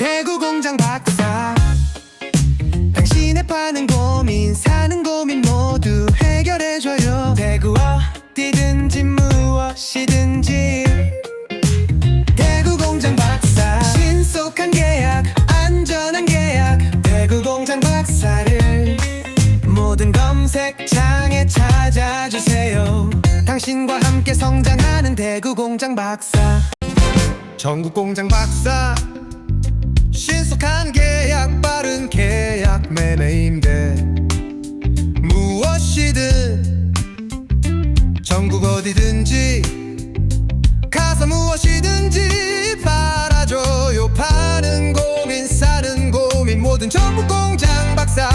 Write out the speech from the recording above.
대구공장 박사, 당신의 파는 고민 사는 고민 모두 해결해줘요. 대구 어디든지 무엇이든지 대구공장 박사, 신속한 계약 안전한 계약 대구공장 박사를 모든 검색창에 찾아주세요. 당신과 함께 성장하는 대구공장 박사. 전국공장 박사, 신속한 계약 빠른 계약 매매임대 무엇이든 전국 어디든지 가서 무엇이든지 팔아줘요. 파는 고민 사는 고민 모든 전국공장 박사.